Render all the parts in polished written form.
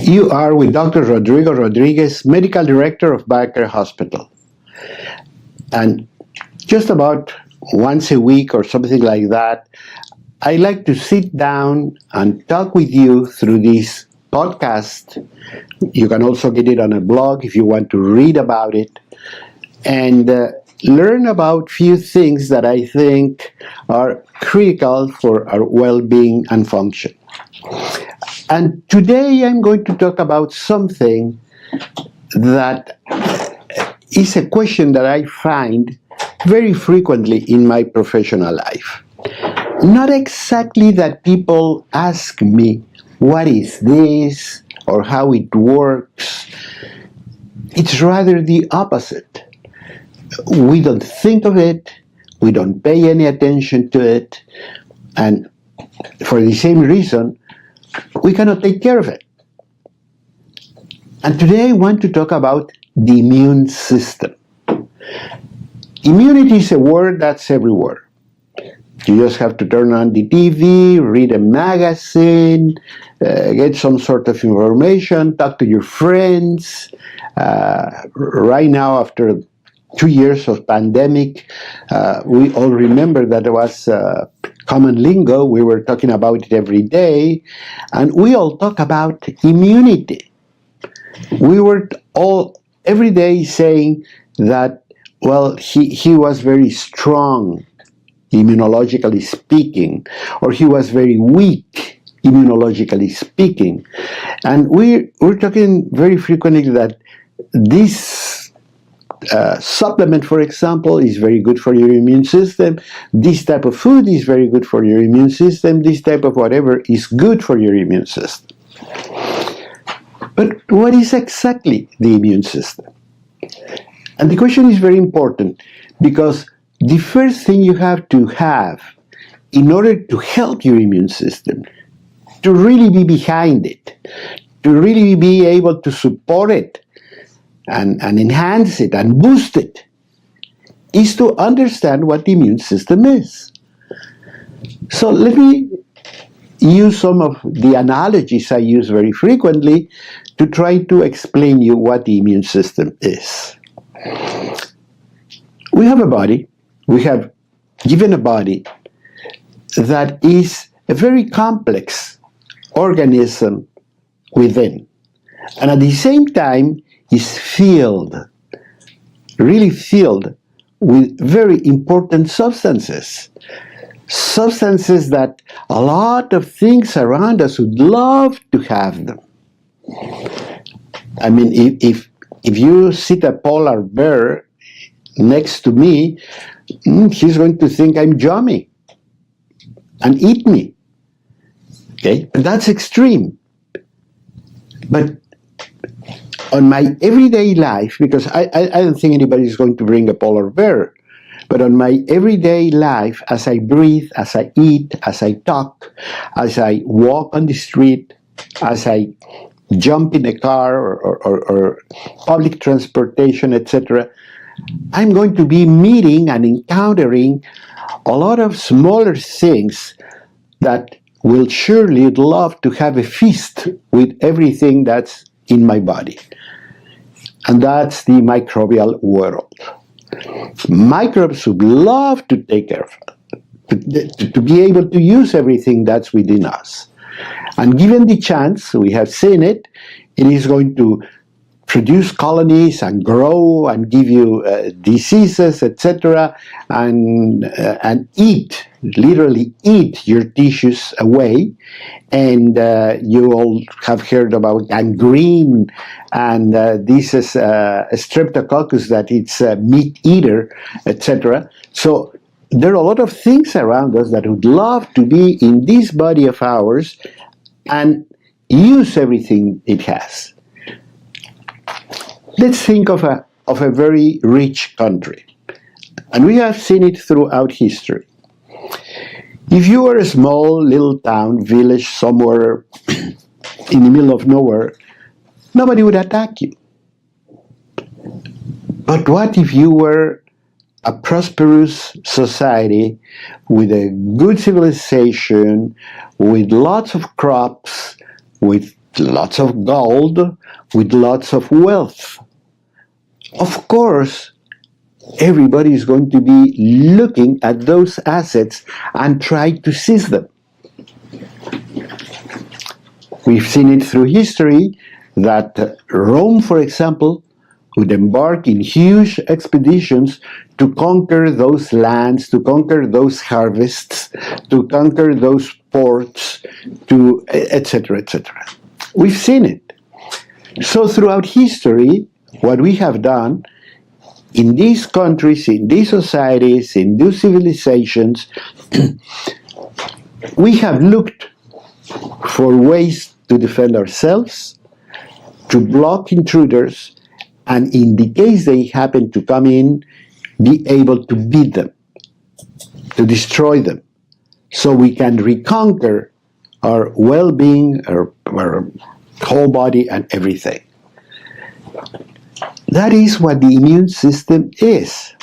You are with Dr. Rodrigo Rodriguez, Medical Director of BioCare Hospital. And just about once a week or something like that, I like to sit down and talk with you through this podcast. You can also get it on a blog if you want to read about it, and learn about few things that I think are critical for our well-being and function. And today I'm going to talk about something that is a question that I find very frequently in my professional life. Not exactly that people ask me, what is this, or how it works. It's rather the opposite. We don't think of it, we don't pay any attention to it, and for the same reason, we cannot take care of it. And today I want to talk about the immune system. Immunity is a word that's everywhere. You just have to turn on the TV, read a magazine, get some sort of information, talk to your friends. Right now, after 2 years of pandemic, we all remember that there was common lingo. We were talking about it every day, and we all talk about immunity. We were all every day saying that, well, he was very strong, immunologically speaking, or he was very weak, immunologically speaking. And we're talking very frequently that this supplement, for example, is very good for your immune system. This type of food is very good for your immune system. This type of whatever is good for your immune system. But what is exactly the immune system? And the question is very important, because the first thing you have to have in order to help your immune system, to really be behind it, to really be able to support it, and enhance it and boost it, is to understand what the immune system is. So let me use some of the analogies I use very frequently to try to explain you what the immune system is. We have a body, we have given a body that is a very complex organism within, and at the same time is filled, really filled with very important substances. Substances that a lot of things around us would love to have them. I mean, if you sit a polar bear next to me, he's going to think I'm Johnny and eat me. Okay, that's extreme. But on my everyday life, because I don't think anybody's going to bring a polar bear, but on my everyday life, as I breathe, as I eat, as I talk, as I walk on the street, as I jump in a car or public transportation, etc., I'm going to be meeting and encountering a lot of smaller things that will surely love to have a feast with everything that's in my body. And that's the microbial world. Microbes would love to take care of it, to be able to use everything that's within us. And given the chance, we have seen it, it is going to produce colonies and grow and give you diseases, etc., and eat, literally eat your tissues away. And you all have heard about gangrene, and this is a streptococcus that it's a meat eater, etc. So there are a lot of things around us that would love to be in this body of ours and use everything it has. Let's think of a very rich country, and we have seen it throughout history. If you were a small little town, village, somewhere in the middle of nowhere, nobody would attack you. But what if you were a prosperous society with a good civilization, with lots of crops, with lots of gold, with lots of wealth. Of course, everybody is going to be looking at those assets and try to seize them. We've seen it through history that Rome, for example, would embark in huge expeditions to conquer those lands, to conquer those harvests, to conquer those ports, to etc., etc. We've seen it. So throughout history, what we have done in these countries, in these societies, in these civilizations, we have looked for ways to defend ourselves, to block intruders, and in the case they happen to come in, be able to beat them, to destroy them, so we can reconquer our well-being, our whole body and everything. That is what the immune system is.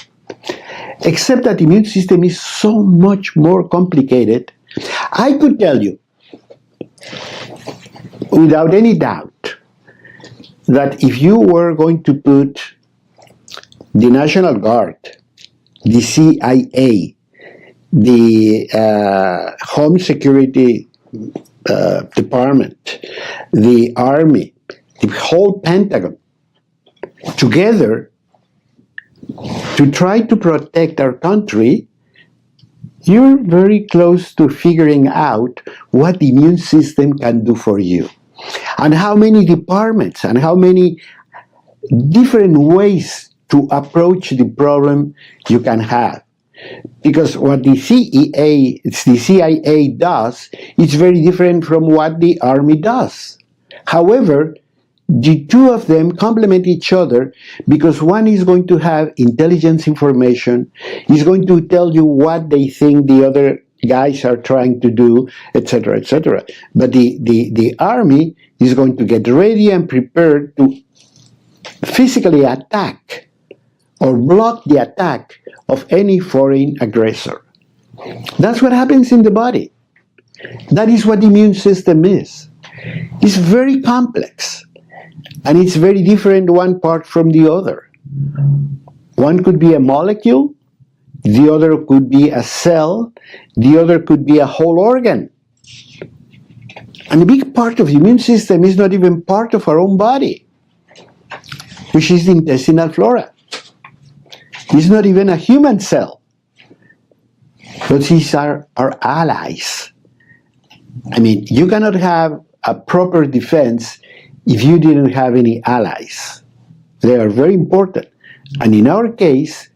Except that the immune system is so much more complicated. I could tell you, without any doubt, that if you were going to put the National Guard, the CIA, the Home Security Department, the Army, the whole Pentagon, together to try to protect our country, you're very close to figuring out what the immune system can do for you. And how many departments and how many different ways to approach the problem you can have. Because what the CIA does is very different from what the Army does. However, the two of them complement each other because one is going to have intelligence information, is going to tell you what they think the other guys are trying to do, etc., etc. But the Army is going to get ready and prepared to physically attack or block the attack of any foreign aggressor. That's what happens in the body. That is what the immune system is. It's very complex, and it's very different one part from the other. One could be a molecule, the other could be a cell, the other could be a whole organ. And a big part of the immune system is not even part of our own body, which is the intestinal flora. It's not even a human cell, but these are our allies. I mean, you cannot have a proper defense if you didn't have any allies. They are very important. And in our case,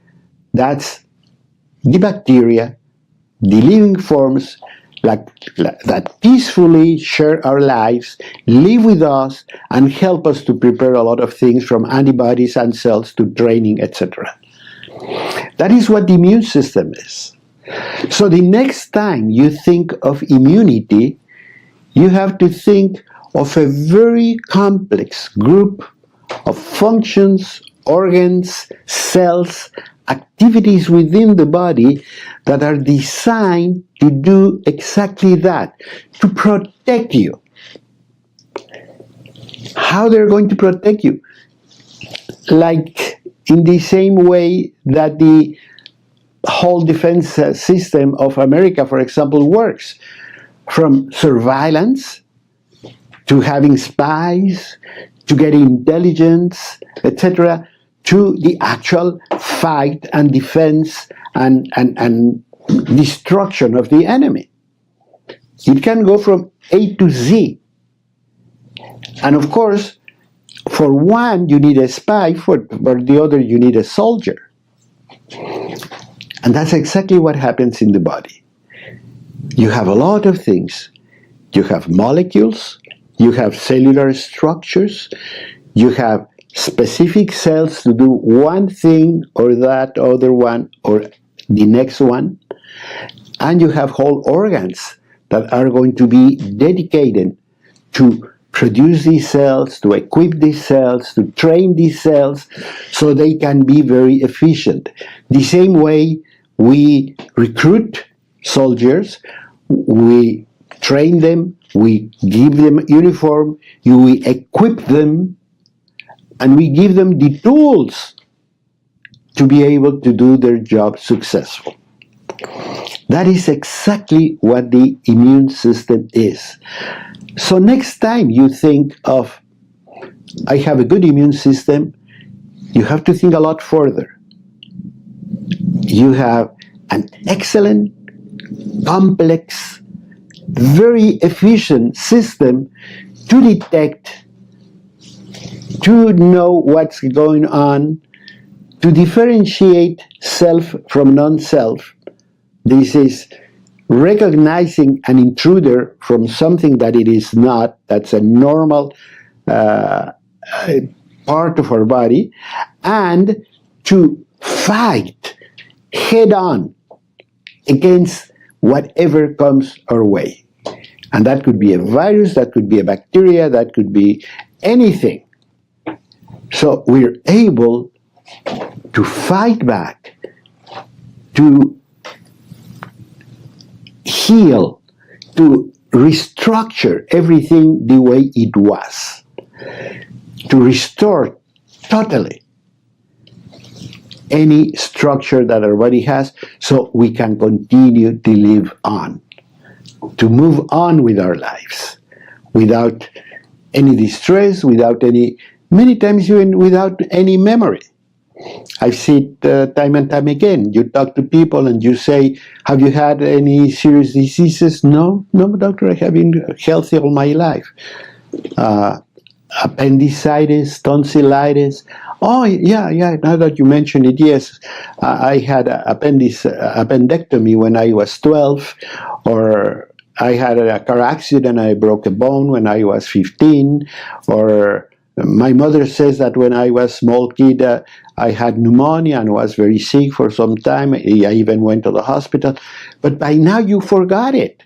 that's the bacteria, the living forms that peacefully share our lives, live with us, and help us to prepare a lot of things from antibodies and cells to training, etc. That is what the immune system is. So the next time you think of immunity, you have to think of a very complex group of functions, organs, cells, activities within the body that are designed to do exactly that, to protect you. How they're going to protect you? Like in the same way that the whole defense system of America, for example, works. From surveillance, to having spies, to getting intelligence, etc., to the actual fight and defense and destruction of the enemy. It can go from A to Z. And of course, for one you need a spy, for the other you need a soldier. And that's exactly what happens in the body. You have a lot of things. You have molecules, you have cellular structures, you have specific cells to do one thing or that other one or the next one, and you have whole organs that are going to be dedicated to produce these cells, to equip these cells, to train these cells so they can be very efficient. The same way we recruit soldiers, we train them, we give them uniform, we equip them, and we give them the tools to be able to do their job successful. That is exactly what the immune system is. So next time you think of, I have a good immune system, you have to think a lot further. You have an excellent, complex, very efficient system to detect, to know what's going on, to differentiate self from non-self. This is recognizing an intruder from something that it is not, that's a normal part of our body, and to fight head on against whatever comes our way. And that could be a virus, that could be a bacteria, that could be anything. So we're able to fight back, to heal, to restructure everything the way it was, to restore totally any structure that our body has so we can continue to live on, to move on with our lives without any distress, without any, many times even without any memory. I've seen it time and time again. You talk to people and you say, have you had any serious diseases? No, doctor, I have been healthy all my life. Appendicitis, tonsillitis. Oh, yeah, now that you mention it, yes. I had appendectomy when I was 12, or I had a car accident, I broke a bone when I was 15, or my mother says that when I was a small kid, I had pneumonia and was very sick for some time. I even went to the hospital. But by now you forgot it,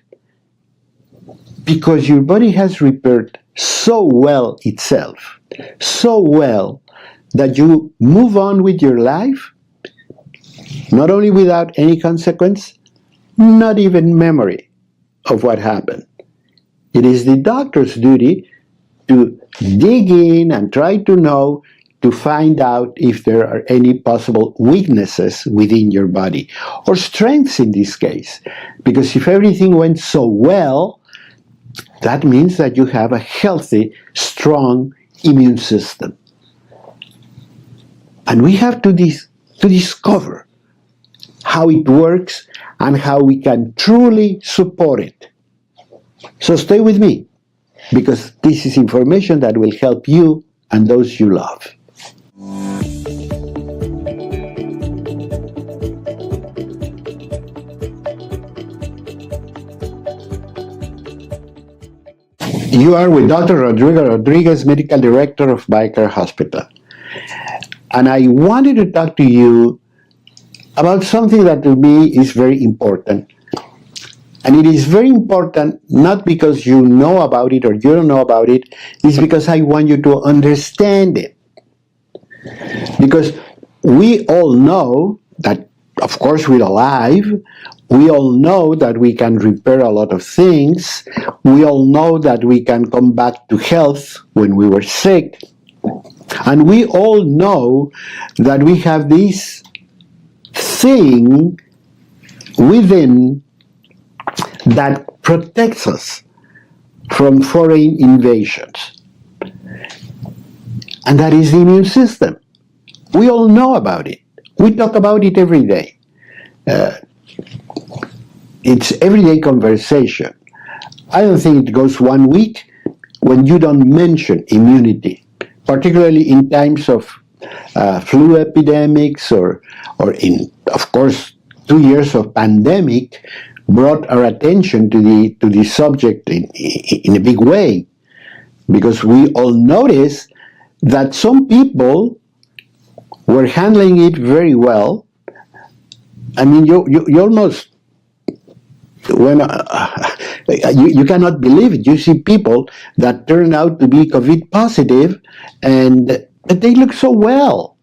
because your body has repaired so well itself, so well, that you move on with your life, not only without any consequence, not even memory of what happened. It is the doctor's duty to dig in and try to know, to find out if there are any possible weaknesses within your body, or strengths in this case. Because if everything went so well, that means that you have a healthy, strong immune system. And we have to discover how it works and how we can truly support it. So stay with me, because this is information that will help you and those you love. You are with Dr. Rodrigo Rodriguez, Medical Director of BioCare Hospital. And I wanted to talk to you about something that to me is very important. And it is very important not because you know about it or you don't know about it, it's because I want you to understand it. Because we all know that, of course, we're alive. We all know that we can repair a lot of things. We all know that we can come back to health when we were sick. And we all know that we have this thing within that protects us from foreign invasions. And that is the immune system. We all know about it. We talk about it every day. It's everyday conversation. I don't think it goes 1 week when you don't mention immunity, particularly in times of flu epidemics or in, of course, 2 years of pandemic brought our attention to the subject in a big way, because we all noticed that some people were handling it very well. I mean, you almost, when you cannot believe it. You see people that turn out to be COVID positive, but they look so well.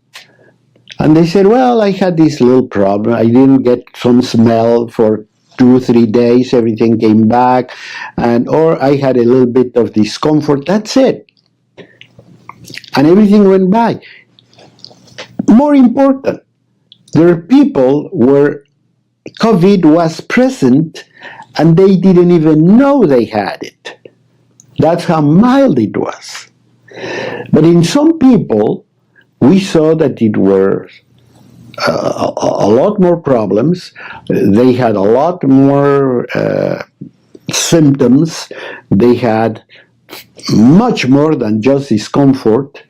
And they said, well, I had this little problem. I didn't get some smell for 2, 3 days, everything came back, or I had a little bit of discomfort. That's it. And everything went by. More important, there are people where COVID was present and they didn't even know they had it. That's how mild it was. But in some people, we saw that it were a lot more problems. They had a lot more symptoms. They had much more than just discomfort.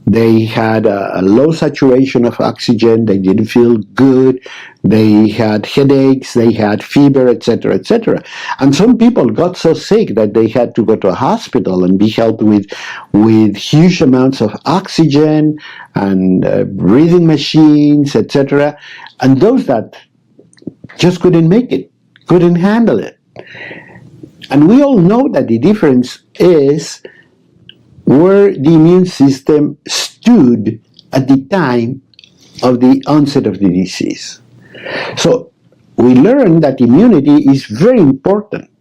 They had a low saturation of oxygen. They didn't feel good. They had headaches. They had fever, etc., etc. And some people got so sick that they had to go to a hospital and be helped with huge amounts of oxygen and breathing machines, etc. And those that just couldn't make it, couldn't handle it. And we all know that the difference is where the immune system stood at the time of the onset of the disease. So we learned that immunity is very important,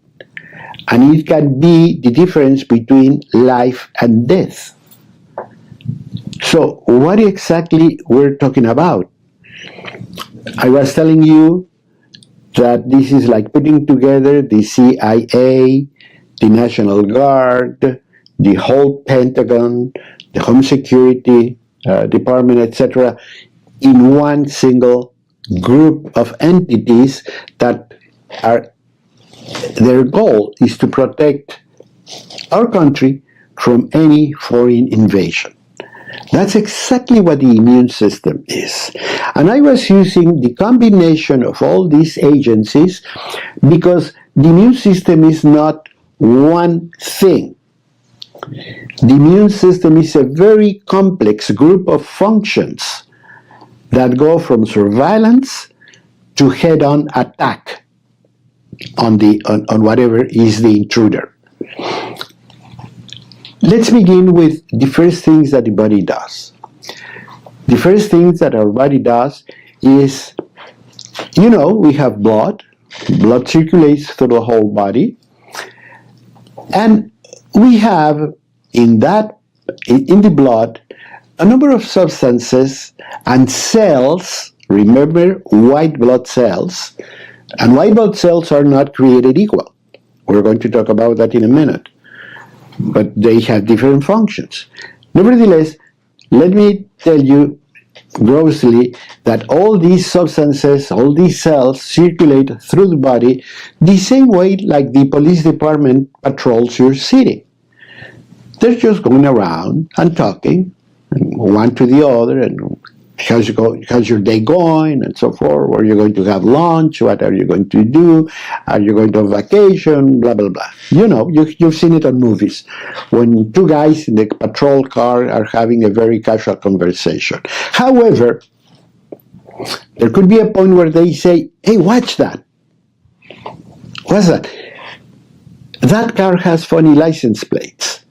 and it can be the difference between life and death. So what exactly we're talking about? I was telling you that this is like putting together the CIA, the National Guard, the whole Pentagon, the Home Security Department, etc., in one single group of entities that are, their goal is to protect our country from any foreign invasion. That's exactly what the immune system is. And I was using the combination of all these agencies because the immune system is not one thing. The immune system is a very complex group of functions that go from surveillance to head-on attack on whatever is the intruder. Let's begin with the first things that the body does. The first things that our body does is, we have blood. Blood circulates through the whole body. And we have in the blood a number of substances and cells. Remember, white blood cells. And white blood cells are not created equal. We're going to talk about that in a minute. But they have different functions. Nevertheless, let me tell you grossly that all these substances, all these cells circulate through the body the same way like the police department patrols your city. They're just going around and talking, and one to the other, and how's your day going, and so forth. Where you're going to have lunch? What are you going to do? Are you going to have vacation? Blah blah blah. You've seen it on movies when two guys in the patrol car are having a very casual conversation. However, there could be a point where they say, "Hey, watch that. What's that? That car has funny license plates.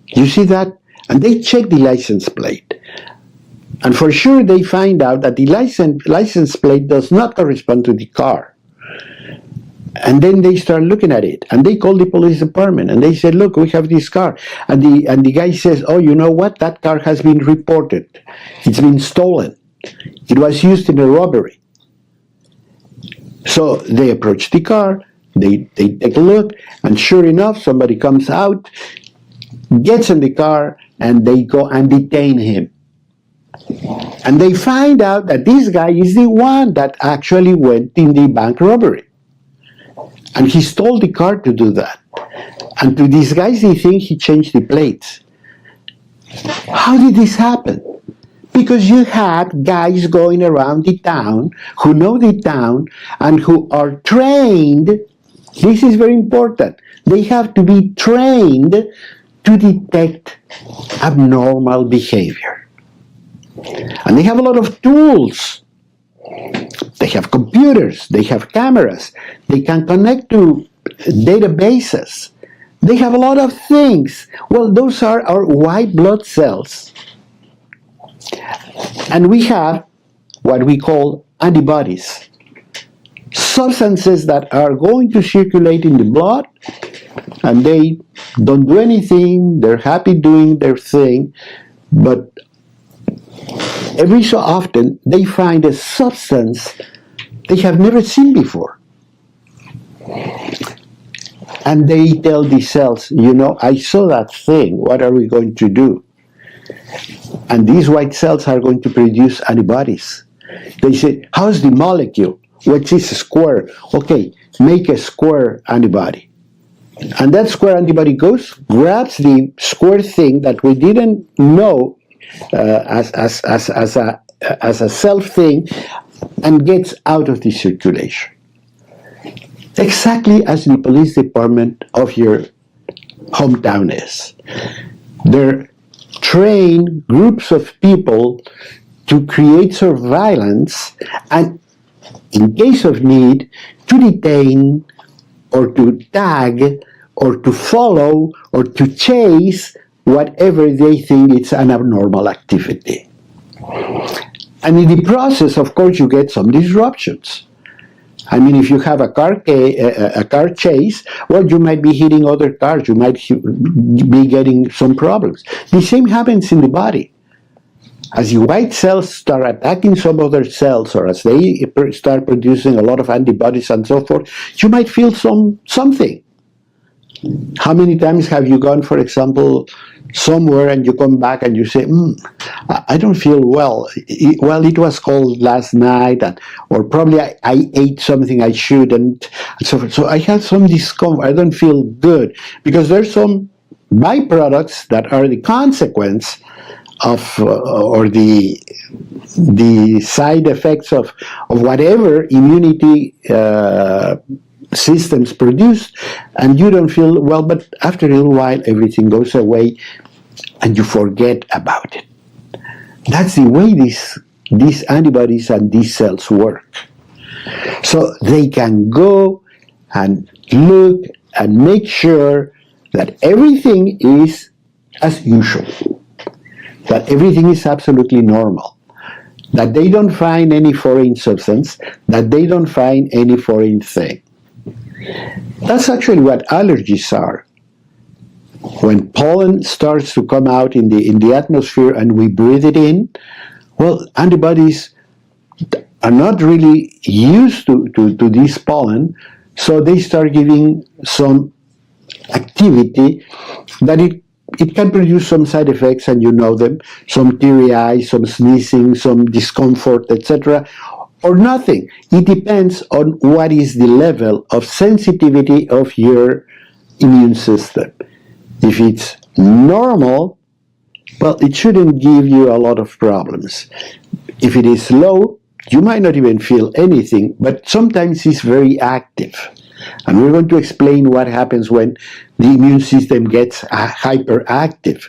You see that?" And they check the license plate. And for sure, they find out that the license plate does not correspond to the car. And then they start looking at it, and they call the police department, and they say, "Look, we have this car." And the guy says, "Oh, you know what? That car has been reported. It's been stolen. It was used in a robbery." So they approach the car, they take a look, and sure enough, somebody comes out, gets in the car, and they go and detain him. And they find out that this guy is the one that actually went in the bank robbery. And he stole the car to do that. And to disguise the thing, he changed the plates. How did this happen? Because you had guys going around the town who know the town and who are trained. This is very important. They have to be trained to detect abnormal behavior. And they have a lot of tools. They have computers, they have cameras, they can connect to databases. They have a lot of things. Well, those are our white blood cells. And we have what we call antibodies. substances that are going to circulate in the blood, and they don't do anything, they're happy doing their thing, but every so often they find a substance they have never seen before. And they tell the cells, I saw that thing, what are we going to do? And these white cells are going to produce antibodies. They say, how's the molecule? What is a square? Okay, make a square antibody. And that square antibody goes, grabs the square thing that we didn't know as a self thing, and gets out of the circulation. Exactly as the police department of your hometown is. They're trained groups of people to create surveillance and, in case of need, to detain or to tag or to follow or to chase whatever they think it's an abnormal activity. And in the process, of course, you get some disruptions. I mean, if you have a car chase, well, you might be hitting other cars. You might be getting some problems. The same happens in the body. As the white cells start attacking some other cells, or as they start producing a lot of antibodies and so forth, you might feel something. How many times have you gone, for example, somewhere and you come back and you say, I don't feel well. It was cold last night, or probably I ate something I shouldn't. So I had some discomfort. I don't feel good. Because there's some byproducts that are the consequence of, or the side effects of whatever immunity systems produced, and you don't feel well, but after a little while everything goes away and you forget about it. That's the way these antibodies and these cells work. So they can go and look and make sure that everything is as usual, that everything is absolutely normal, that they don't find any foreign substance, that they don't find any foreign thing. That's actually what allergies are. When pollen starts to come out in the atmosphere and we breathe it in, well, antibodies are not really used to this pollen, so they start giving some activity that it can produce some side effects, and you know them, some teary eyes, some sneezing, some discomfort, etc., or nothing. It depends on what is the level of sensitivity of your immune system. If it's normal, well, it shouldn't give you a lot of problems. If it is low, you might not even feel anything, but sometimes it's very active. And we're going to explain what happens when the immune system gets hyperactive.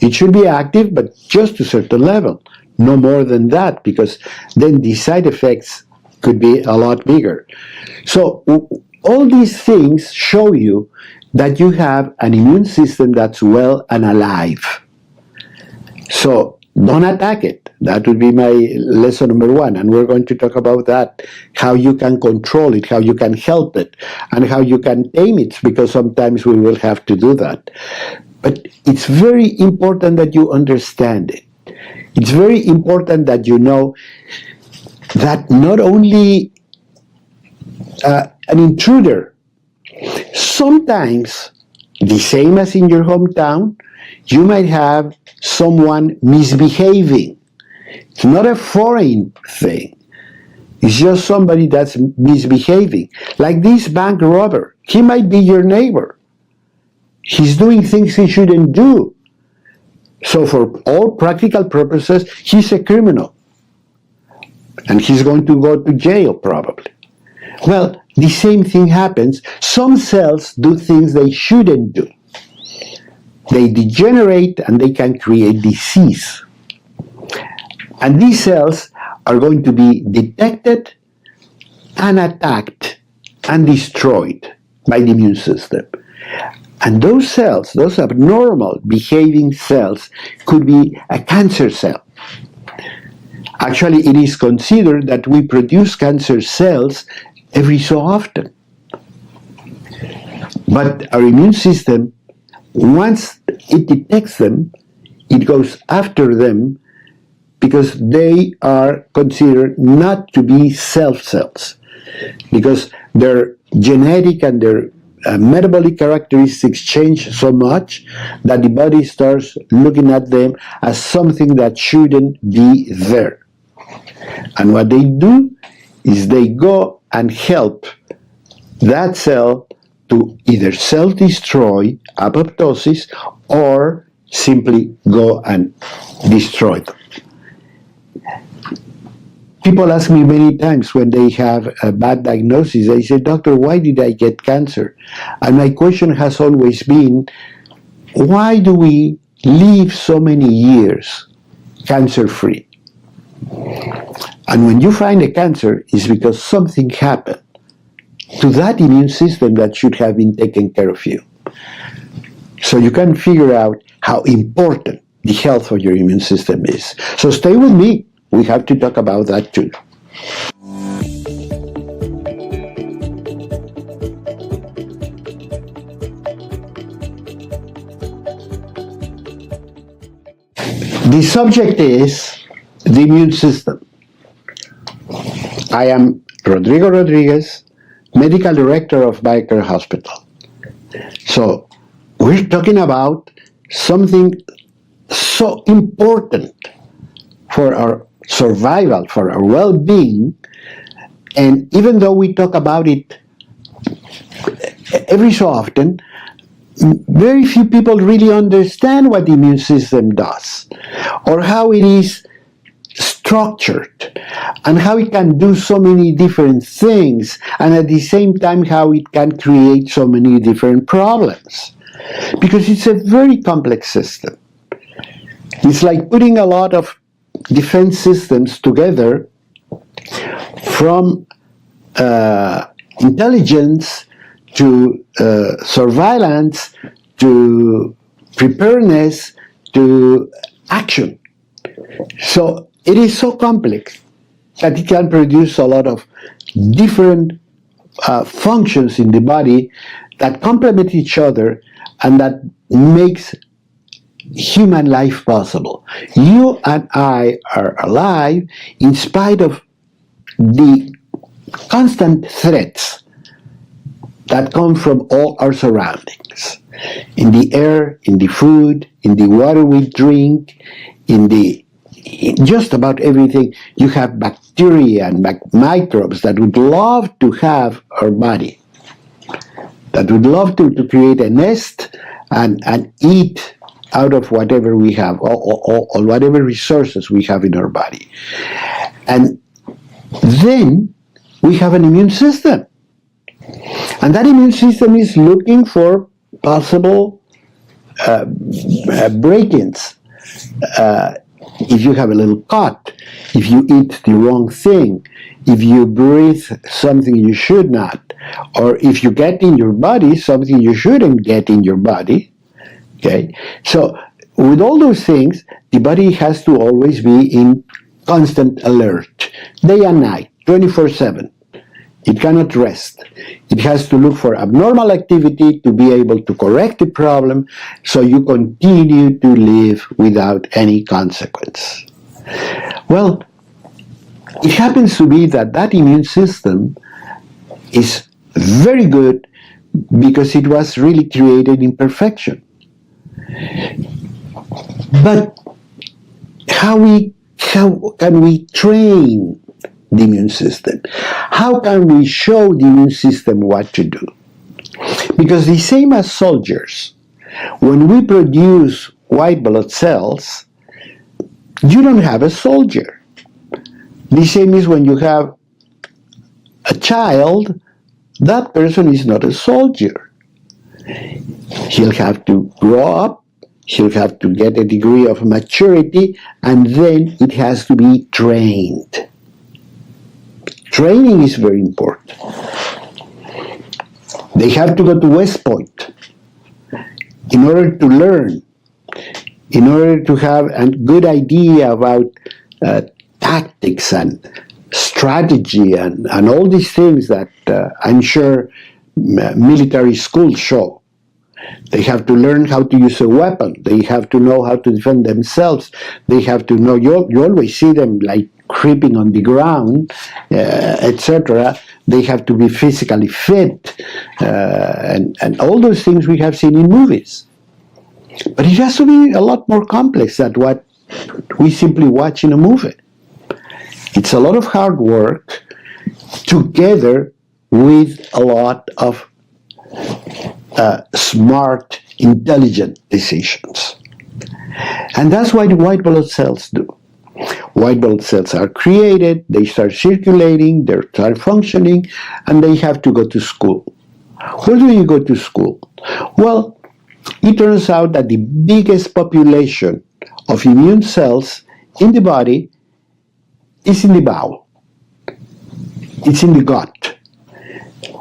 It should be active, but just to a certain level. No more than that, because then the side effects could be a lot bigger. So all these things show you that you have an immune system that's well and alive. So don't attack it. That would be my lesson number one. And we're going to talk about that, how you can control it, how you can help it, and how you can tame it, because sometimes we will have to do that. But it's very important that you understand it. It's very important that you know that not only an intruder, sometimes, the same as in your hometown, you might have someone misbehaving. It's not a foreign thing. It's just somebody that's misbehaving. Like this bank robber. He might be your neighbor. He's doing things he shouldn't do. So for all practical purposes, he's a criminal. And he's going to go to jail, probably. Well, the same thing happens. Some cells do things they shouldn't do. They degenerate and they can create disease. And these cells are going to be detected and attacked and destroyed by the immune system. And those cells, those abnormal behaving cells, could be a cancer cell. Actually, it is considered that we produce cancer cells every so often. But our immune system, once it detects them, it goes after them because they are considered not to be self cells, because their genetic and their metabolic characteristics change so much that the body starts looking at them as something that shouldn't be there. And what they do is they go and help that cell to either self-destroy, apoptosis, or simply go and destroy them. People ask me many times when they have a bad diagnosis, they say, "Doctor, why did I get cancer?" And my question has always been, why do we live so many years cancer-free? And when you find a cancer, it's because something happened to that immune system that should have been taking care of you. So you can figure out how important the health of your immune system is. So stay with me. We have to talk about that too. The subject is the immune system. I am Rodrigo Rodriguez, Medical Director of BioCare Hospital. So we're talking about something so important for our survival, for our well-being, and even though we talk about it every so often, very few people really understand what the immune system does, or how it is structured, and how it can do so many different things, and at the same time how it can create so many different problems. Because it's a very complex system. It's like putting a lot of defense systems together, from intelligence to surveillance to preparedness to action. So it is so complex that it can produce a lot of different functions in the body that complement each other and that makes human life possible. You and I are alive in spite of the constant threats that come from all our surroundings. In the air, in the food, in the water we drink, in just about everything. You have bacteria and microbes that would love to have our body, that would love to create a nest and eat out of whatever we have, or whatever resources we have in our body. And then we have an immune system. And that immune system is looking for possible break-ins. If you have a little cut, if you eat the wrong thing, if you breathe something you should not, or if you get in your body something you shouldn't get in your body, okay? So with all those things, the body has to always be in constant alert, day and night, 24/7. It cannot rest. It has to look for abnormal activity to be able to correct the problem, so you continue to live without any consequence. Well, it happens to be that immune system is very good because it was really created in perfection. But how can we train the immune system? How can we show the immune system what to do? Because the same as soldiers, when we produce white blood cells, you don't have a soldier. The same is when you have a child, that person is not a soldier. He'll have to grow up, he'll have to get a degree of maturity, and then it has to be trained. Training is very important. They have to go to West Point in order to learn, in order to have a good idea about tactics and strategy and all these things that I'm sure military schools show. They have to learn how to use a weapon. They have to know how to defend themselves. They have to know, you always see them like creeping on the ground, etc. They have to be physically fit, and all those things we have seen in movies. But it has to be a lot more complex than what we simply watch in a movie. It's a lot of hard work together with a lot of smart, intelligent decisions. And that's what white blood cells do. White blood cells are created, they start circulating, they start functioning, and they have to go to school. Where do you go to school? Well, it turns out that the biggest population of immune cells in the body is in the bowel. It's in the gut.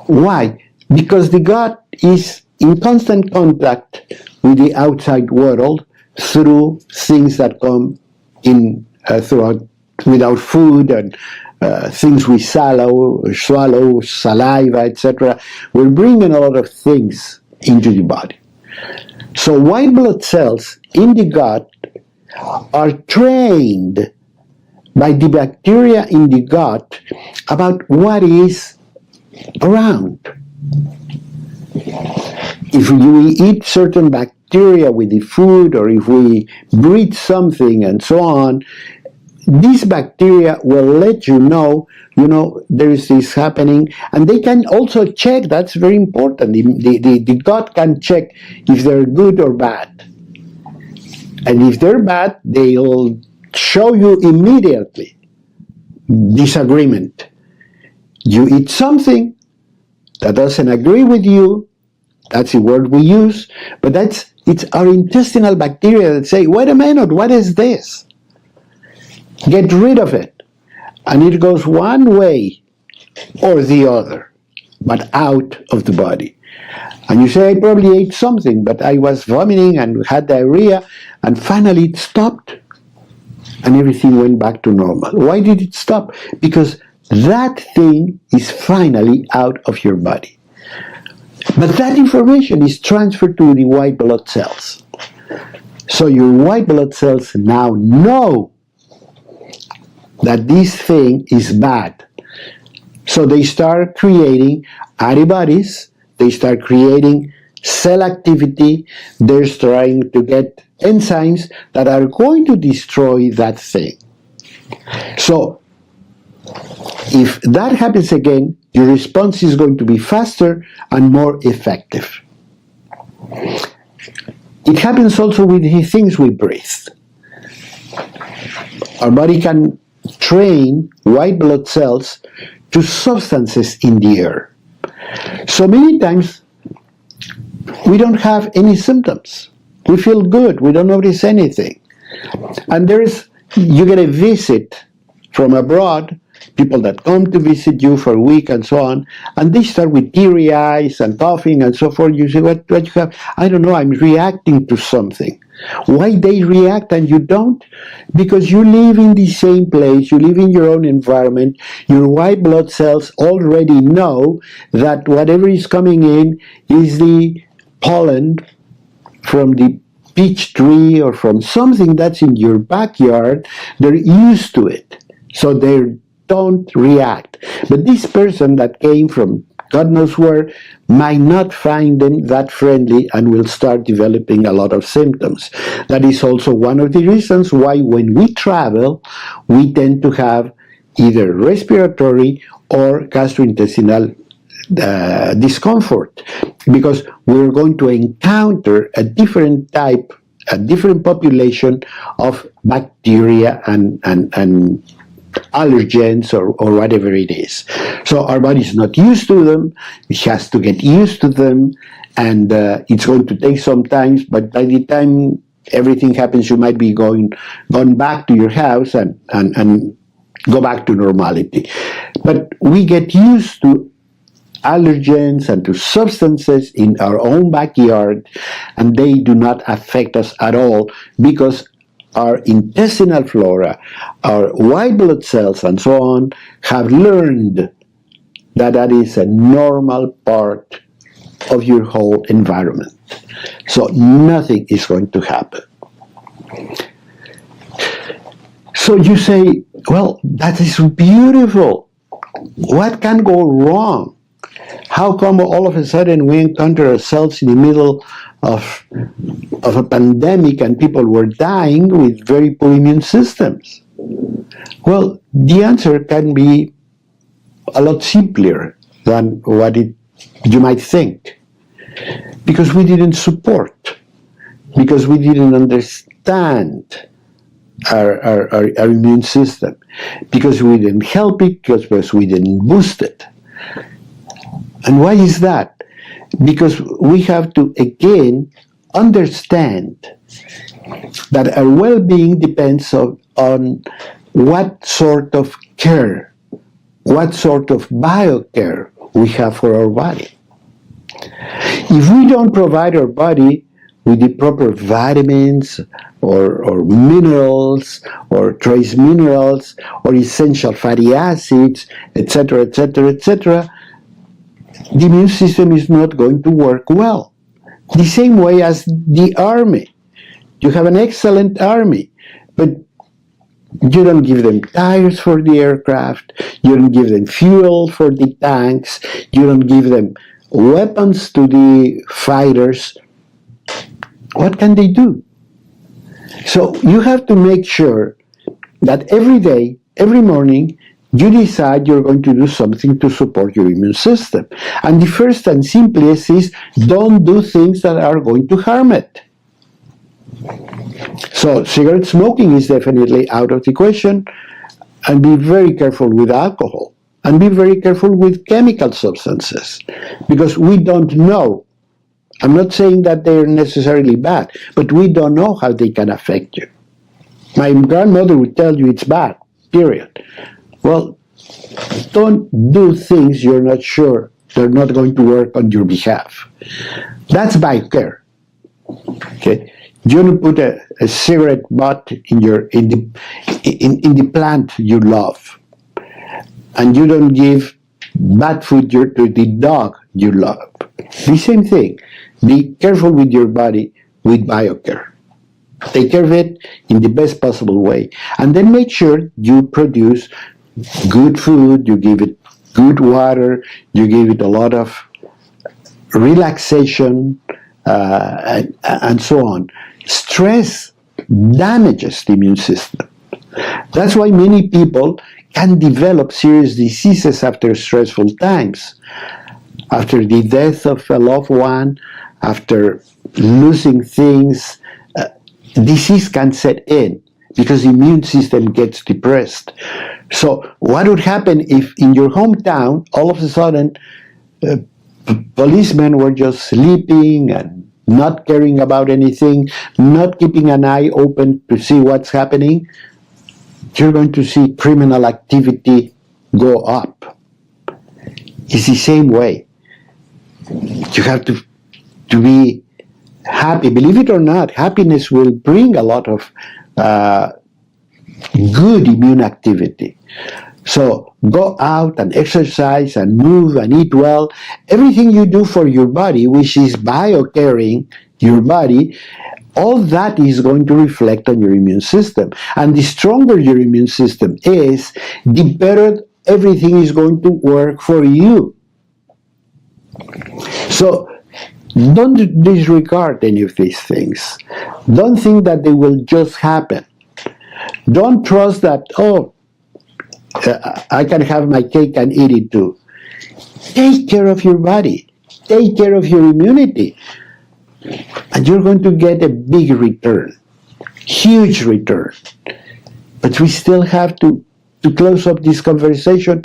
Why? Because the gut is in constant contact with the outside world through things that come in throughout without food and things we swallow, saliva, etc. We're bringing a lot of things into the body. So white blood cells in the gut are trained by the bacteria in the gut about what is around. If we eat certain bacteria with the food, or if we breathe something and so on, these bacteria will let you know, there is this happening, and they can also check, that's very important, the gut can check if they're good or bad. And if they're bad, they'll show you immediately disagreement. You eat something that doesn't agree with you, that's the word we use, but it's our intestinal bacteria that say, wait a minute, what is this? Get rid of it. And it goes one way or the other, but out of the body. And you say, I probably ate something, but I was vomiting and had diarrhea, and finally it stopped, and everything went back to normal. Why did it stop? Because that thing is finally out of your body. But that information is transferred to the white blood cells. So your white blood cells now know that this thing is bad. So they start creating antibodies, they start creating cell activity, they're trying to get enzymes that are going to destroy that thing. So if that happens again, your response is going to be faster and more effective. It happens also with the things we breathe. Our body can train white blood cells to substances in the air. So many times we don't have any symptoms. We feel good, we don't notice anything. And you get a visit from abroad, people that come to visit you for a week and so on, and they start with teary eyes and coughing and so forth. You say, what you have? I don't know, I'm reacting to something. Why they react and you don't? Because you live in the same place, you live in your own environment, your white blood cells already know that whatever is coming in is the pollen from the peach tree or from something that's in your backyard. They're used to it, so they don't react. But this person that came from God knows where might not find them that friendly and will start developing a lot of symptoms. That is also one of the reasons why when we travel, we tend to have either respiratory or gastrointestinal discomfort, because we're going to encounter a different population of bacteria and allergens or whatever it is. So our body is not used to them, it has to get used to them, and it's going to take some time, but by the time everything happens, you might be gone back to your house and go back to normality. But we get used to allergens and to substances in our own backyard, and they do not affect us at all because our intestinal flora, our white blood cells, and so on, have learned that that is a normal part of your whole environment. So nothing is going to happen. So you say, well, that is beautiful. What can go wrong? How come all of a sudden we encounter ourselves in the middle of a pandemic and people were dying with very poor immune systems? Well, the answer can be a lot simpler than what you might think. Because we didn't support, because we didn't understand our immune system, because we didn't help it, because we didn't boost it. And why is that? Because we have to, again, understand that our well-being depends on what sort of care, what sort of BioCare we have for our body. If we don't provide our body with the proper vitamins or minerals or trace minerals or essential fatty acids, etc., etc., etc., the immune system is not going to work well. The same way as the army. You have an excellent army, but you don't give them tires for the aircraft, you don't give them fuel for the tanks, you don't give them weapons to the fighters. What can they do? So you have to make sure that every day, every morning, you decide you're going to do something to support your immune system. And the first and simplest is don't do things that are going to harm it. So cigarette smoking is definitely out of the question, and be very careful with alcohol, and be very careful with chemical substances, because we don't know. I'm not saying that they're necessarily bad, but we don't know how they can affect you. My grandmother would tell you it's bad, period. Well, don't do things you're not sure they're not going to work on your behalf. That's BioCare. Okay? You don't put a cigarette butt in the plant you love, and you don't give bad food to the dog you love. The same thing. Be careful with your body with BioCare. Take care of it in the best possible way, and then make sure you produce good food, you give it good water, you give it a lot of relaxation, and so on. Stress damages the immune system. That's why many people can develop serious diseases after stressful times. After the death of a loved one, after losing things, disease can set in because the immune system gets depressed. So what would happen if in your hometown, all of a sudden, policemen were just sleeping and not caring about anything, not keeping an eye open to see what's happening? You're going to see criminal activity go up. It's the same way. You have to be happy. Believe it or not, happiness will bring a lot of good immune activity. So go out and exercise and move and eat well. Everything you do for your body, which is biocaring your body, all that is going to reflect on your immune system. And the stronger your immune system is, the better everything is going to work for you. So don't disregard any of these things. Don't think that they will just happen. Don't trust that, I can have my cake and eat it too. Take care of your body. Take care of your immunity. And you're going to get a big return. Huge return. But we still have to close up this conversation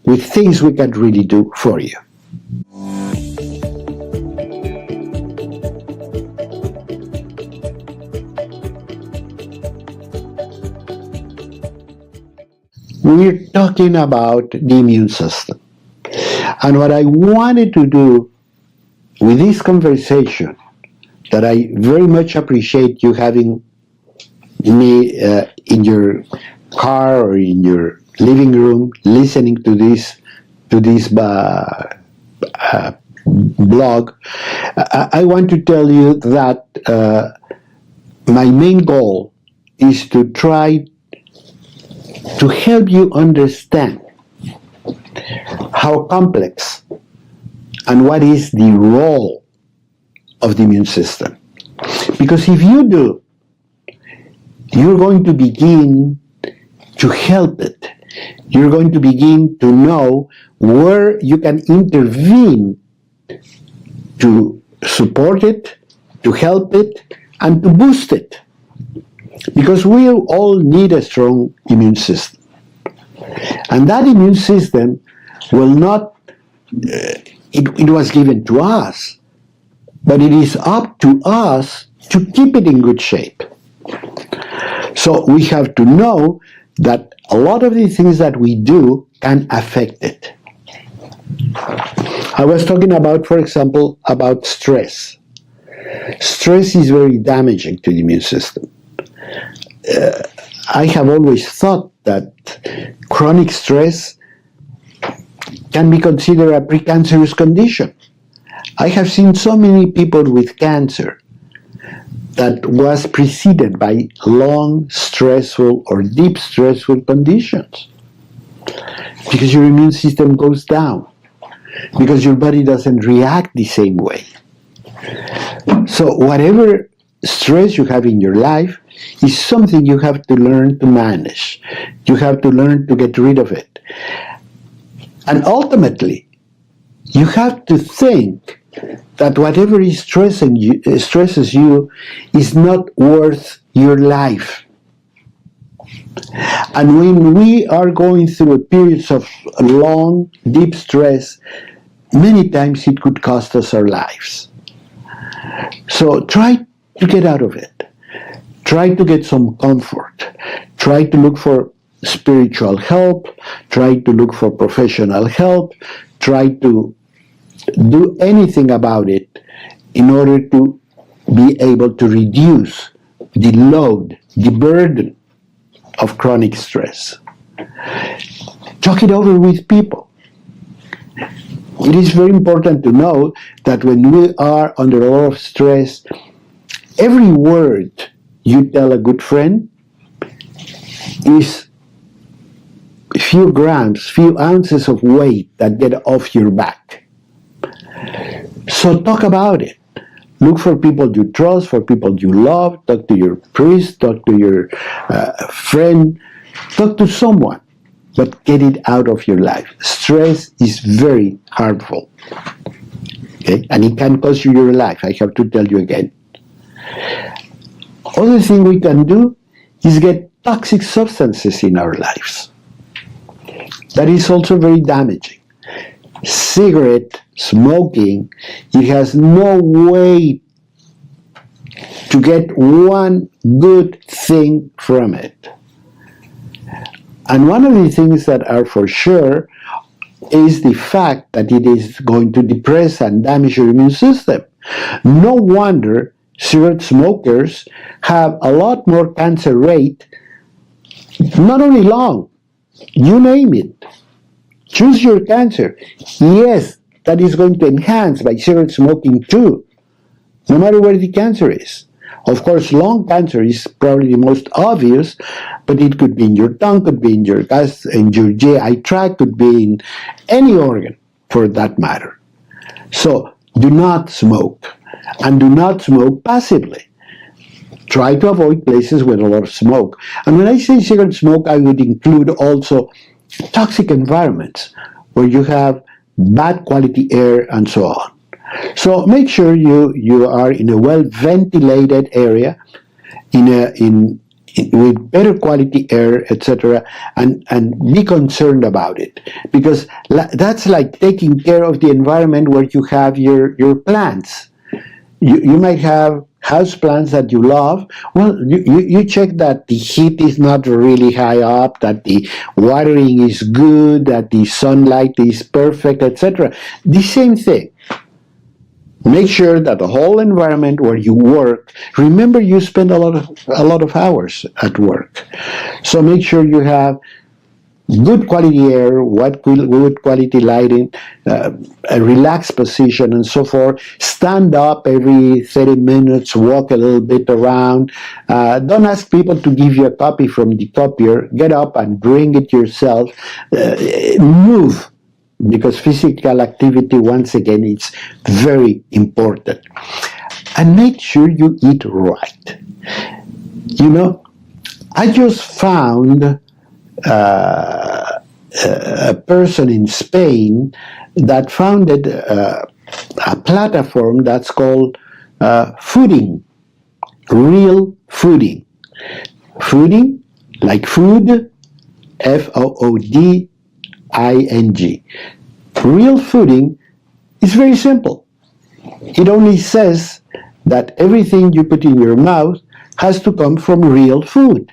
with things we can really do for you. We're talking about the immune system. And what I wanted to do with this conversation, that I very much appreciate you having me in your car or in your living room listening to this blog, I want to tell you that my main goal is to try to help you understand how complex and what is the role of the immune system. Because if you do, you're going to begin to help it. You're going to begin to know where you can intervene to support it, to help it, and to boost it. Because we all need a strong immune system. And that immune system will not, it was given to us, but it is up to us to keep it in good shape. So we have to know that a lot of the things that we do can affect it. I was talking about, for example, about stress. Stress is very damaging to the immune system. I have always thought that chronic stress can be considered a precancerous condition. I have seen so many people with cancer that was preceded by long, stressful, or deep stressful conditions. Because your immune system goes down. Because your body doesn't react the same way. So whatever stress you have in your life is something you have to learn to manage. You have to learn to get rid of it. And ultimately, you have to think that whatever is stresses you is not worth your life. And when we are going through periods of long, deep stress, many times it could cost us our lives. So try to get out of it. Try to get some comfort. Try to look for spiritual help. Try to look for professional help. Try to do anything about it in order to be able to reduce the load, the burden of chronic stress. Talk it over with people. It is very important to know that when we are under a lot of stress, every word you tell a good friend is a few grams, few ounces of weight that get off your back. So talk about it. Look for people you trust, for people you love. Talk to your priest, talk to your friend, talk to someone, but get it out of your life. Stress is very harmful, okay? And it can cost you your life, I have to tell you again. Other thing we can do is get toxic substances in our lives. That is also very damaging. Cigarette smoking, it has no way to get one good thing from it. And one of the things that are for sure is the fact that it is going to depress and damage your immune system. No wonder cigarette smokers have a lot more cancer rate, not only lung, you name it. Choose your cancer. Yes, that is going to enhance by cigarette smoking too, no matter where the cancer is. Of course, lung cancer is probably the most obvious, but it could be in your tongue, could be in your gas, in your GI tract, could be in any organ for that matter. So do not smoke, and do not smoke passively. Try to avoid places with a lot of smoke. And when I say cigarette smoke, I would include also toxic environments where you have bad quality air and so on. So make sure you are in a well-ventilated area, with better quality air, etc., and be concerned about it, because that's like taking care of the environment where you have your plants. You might have house plants that you love. Well, you check that the heat is not really high up, that the watering is good, that the sunlight is perfect, etc. The same thing. Make sure that the whole environment where you work, remember you spend a lot of hours at work. So make sure you have good quality air, good quality lighting, a relaxed position, and so forth. Stand up every 30 minutes, walk a little bit around. Don't ask people to give you a copy from the copier. Get up and bring it yourself. Move, because physical activity, once again, is very important. And make sure you eat right. You know, I just found a person in Spain that founded a platform that's called Fooding, Real Fooding. Fooding, like food, Fooding. Real Fooding is very simple. It only says that everything you put in your mouth has to come from real food.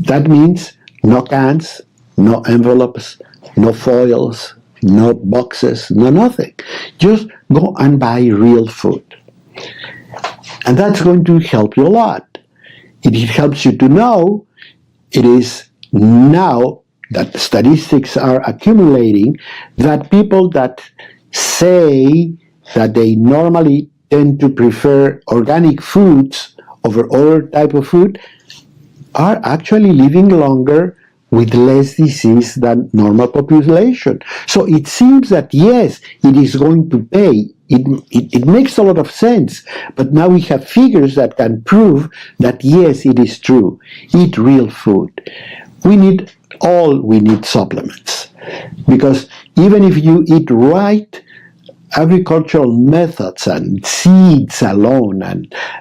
That means no cans, no envelopes, no foils, no boxes, no nothing. Just go and buy real food. And that's going to help you a lot. It helps you to know it is now that statistics are accumulating that people that say that they normally tend to prefer organic foods over other type of food are actually living longer with less disease than normal population. So it seems that yes, it is going to pay. It makes a lot of sense, but now we have figures that can prove that yes, it is true. Eat real food. We need supplements, because even if you eat right, agricultural methods and seeds alone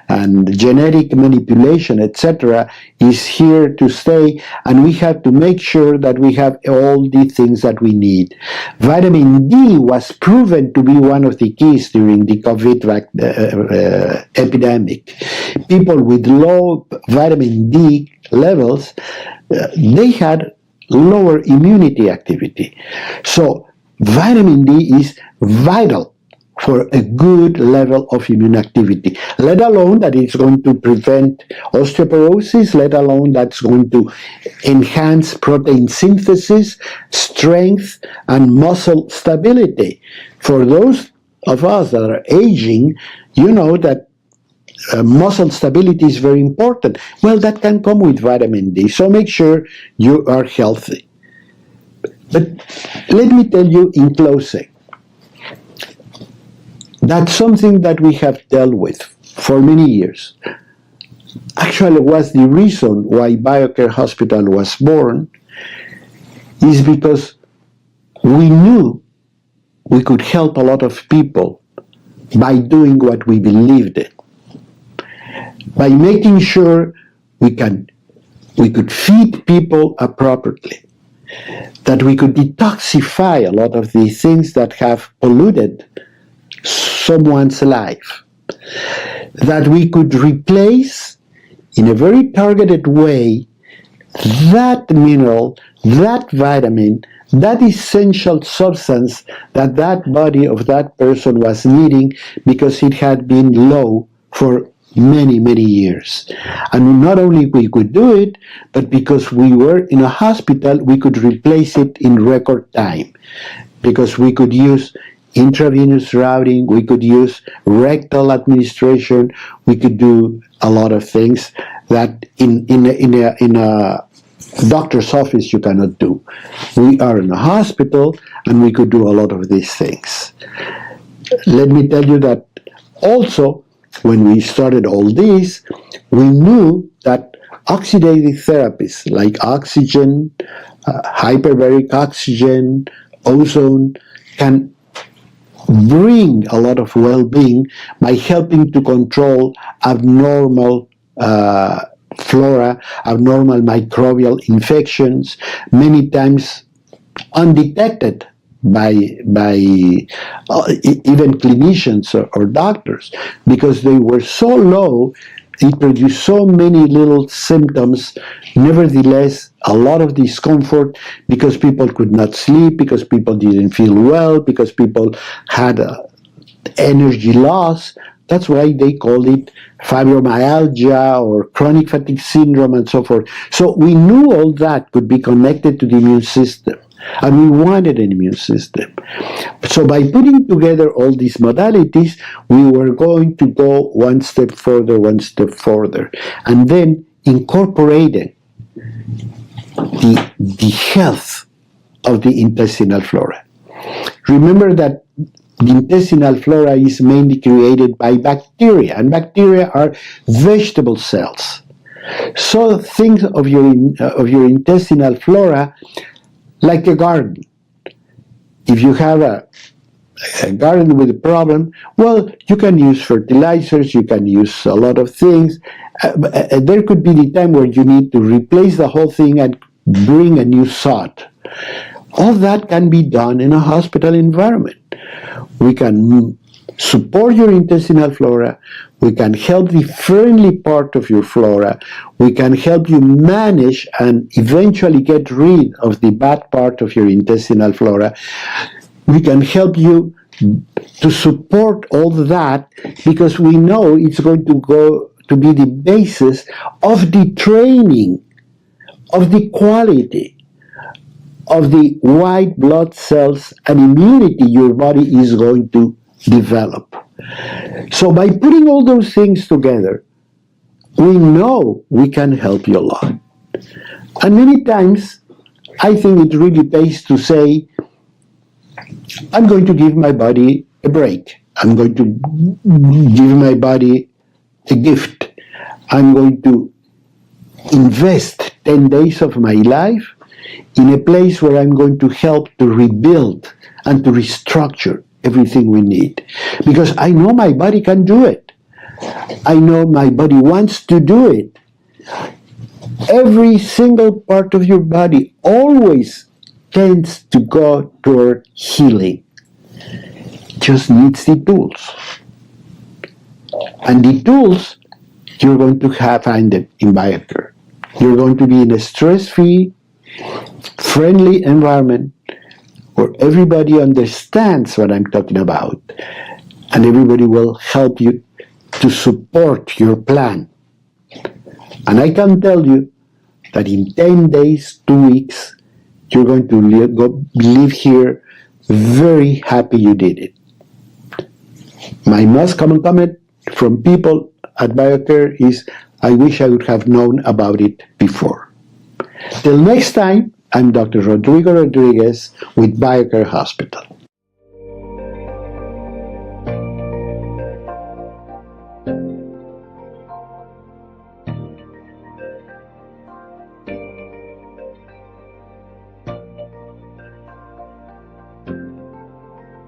and genetic manipulation, etc., is here to stay, and we have to make sure that we have all the things that we need. Vitamin D was proven to be one of the keys during the COVID epidemic. People with low vitamin D levels, they had lower immunity activity. So vitamin D is vital for a good level of immune activity, let alone that it's going to prevent osteoporosis, let alone that's going to enhance protein synthesis, strength, and muscle stability. For those of us that are aging, you know that muscle stability is very important. Well, that can come with vitamin D, so make sure you are healthy. But let me tell you in closing, that's something that we have dealt with for many years. Actually, was the reason why BioCare Hospital was born, is because we knew we could help a lot of people by doing what we believed in, by making sure we could feed people appropriately, that we could detoxify a lot of the things that have polluted someone's life, that we could replace in a very targeted way that mineral, that vitamin, that essential substance that body of that person was needing because it had been low for many, many years. And not only we could do it, but because we were in a hospital, we could replace it in record time, because we could use intravenous routing, we could use rectal administration, we could do a lot of things that in a doctor's office you cannot do. We are in a hospital and we could do a lot of these things. Let me tell you that also, when we started all this, we knew that oxidative therapies like oxygen, hyperbaric oxygen, ozone can bring a lot of well-being by helping to control abnormal flora, abnormal microbial infections, many times undetected by even clinicians or doctors, because they were so low. It produced so many little symptoms, nevertheless, a lot of discomfort, because people could not sleep, because people didn't feel well, because people had energy loss. That's why they call it fibromyalgia or chronic fatigue syndrome and so forth. So we knew all that could be connected to the immune system, and we wanted an immune system. So by putting together all these modalities, we were going to go one step further, and then incorporating the health of the intestinal flora. Remember that the intestinal flora is mainly created by bacteria, and bacteria are vegetable cells. So think of your intestinal flora like a garden. If you have a garden with a problem, well, you can use fertilizers, you can use a lot of things. There could be the time where you need to replace the whole thing and bring a new sod. All that can be done in a hospital environment. We can support your intestinal flora, we can help the friendly part of your flora, we can help you manage and eventually get rid of the bad part of your intestinal flora. We can help you to support all that, because we know it's going to go to be the basis of the training, of the quality, of the white blood cells and immunity your body is going to develop. So by putting all those things together, we know we can help you a lot. And many times, I think it really pays to say, I'm going to give my body a break. I'm going to give my body a gift. I'm going to invest 10 days of my life in a place where I'm going to help to rebuild and to restructure everything we need. Because I know my body can do it. I know my body wants to do it. Every single part of your body always tends to go toward healing. Just needs the tools. And the tools, you're going to find them in BioCare. You're going to be in a stress-free, friendly environment where everybody understands what I'm talking about, and everybody will help you to support your plan. And I can tell you that in 10 days, 2 weeks, you're going to live here very happy you did it. My most common comment from people at BioCare is, I wish I would have known about it before. Till next time, I'm Dr. Rodrigo Rodriguez with BioCare Hospital.